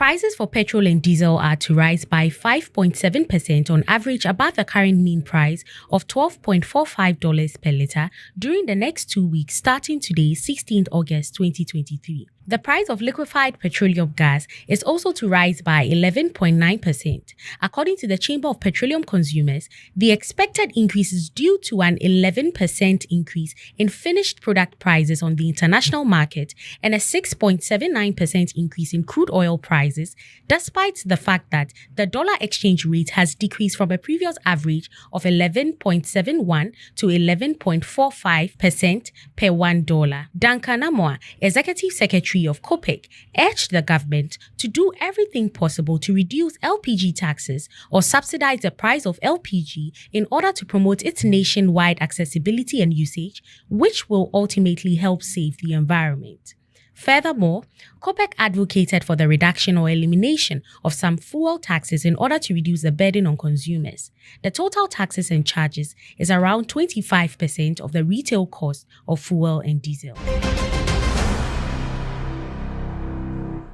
Prices for petrol and diesel are to rise by 5.7% on average above the current mean price of $12.45 per litre during the next 2 weeks starting today, 16th August 2023. The price of liquefied petroleum gas is also to rise by 11.9%. According to the Chamber of Petroleum Consumers, the expected increase is due to an 11% increase in finished product prices on the international market and a 6.79% increase in crude oil prices, despite the fact that the dollar exchange rate has decreased from a previous average of 11.71 to 11.45% per $1. Duncan Amoa, Executive Secretary of COPEC, urged the government to do everything possible to reduce LPG taxes or subsidize the price of LPG in order to promote its nationwide accessibility and usage, which will ultimately help save the environment. Furthermore, COPEC advocated for the reduction or elimination of some fuel taxes in order to reduce the burden on consumers. The total taxes and charges is around 25% of the retail cost of fuel and diesel.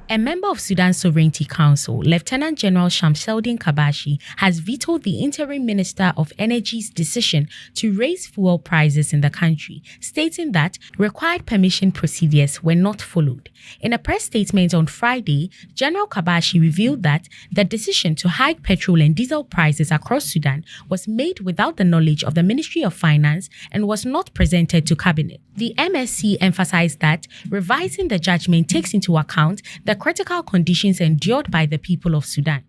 A member of Sudan Sovereignty Council, Lieutenant General Shamseldin Kabashi, has vetoed the interim Minister of Energy's decision to raise fuel prices in the country, stating that required permission procedures were not followed. In a press statement on Friday, General Kabashi revealed that the decision to hike petrol and diesel prices across Sudan was made without the knowledge of the Ministry of Finance and was not presented to Cabinet. The MSC emphasized that revising the judgment takes into account the critical conditions endured by the people of Sudan.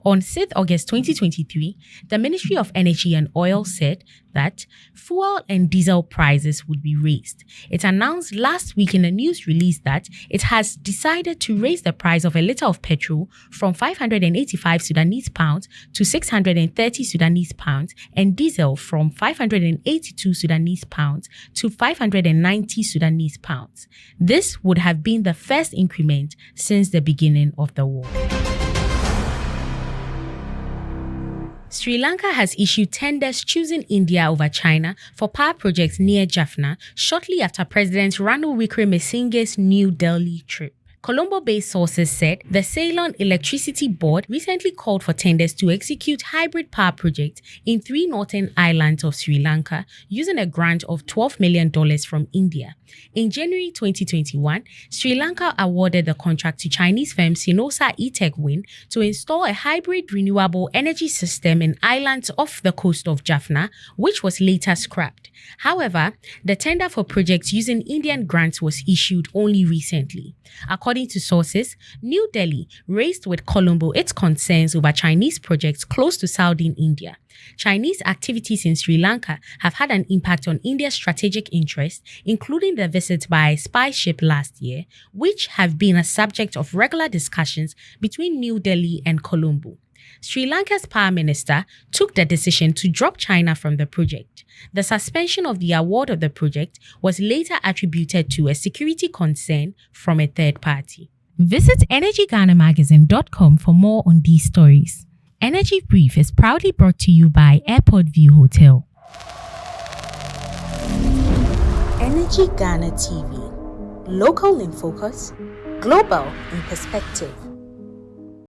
On 6th August 2023, the Ministry of Energy and Oil said that fuel and diesel prices would be raised. It announced last week in a news release that it has decided to raise the price of a litre of petrol from 585 Sudanese pounds to 630 Sudanese pounds and diesel from 582 Sudanese pounds to 590 Sudanese pounds. This would have been the first increment since the beginning of the war. Sri Lanka has issued tenders choosing India over China for power projects near Jaffna shortly after President Ranil Wickremesinghe's New Delhi trip. Colombo-based sources said the Ceylon Electricity Board recently called for tenders to execute hybrid power projects in 3 northern islands of Sri Lanka using a grant of $12 million from India. In January 2021, Sri Lanka awarded the contract to Chinese firm Sinosa E-Tech Wind to install a hybrid renewable energy system in islands off the coast of Jaffna, which was later scrapped. However, the tender for projects using Indian grants was issued only recently. According to sources, New Delhi raised with Colombo its concerns over Chinese projects close to southern India. Chinese activities in Sri Lanka have had an impact on India's strategic interests, including the visit by a spy ship last year, which have been a subject of regular discussions between New Delhi and Colombo. Sri Lanka's power minister took the decision to drop China from the project. The suspension of the award of the project was later attributed to a security concern from a third party. Visit EnergyGhanaMagazine.com for more on these stories. Energy Brief is proudly brought to you by Airport View Hotel. Energy Ghana TV. Local in focus, global in perspective.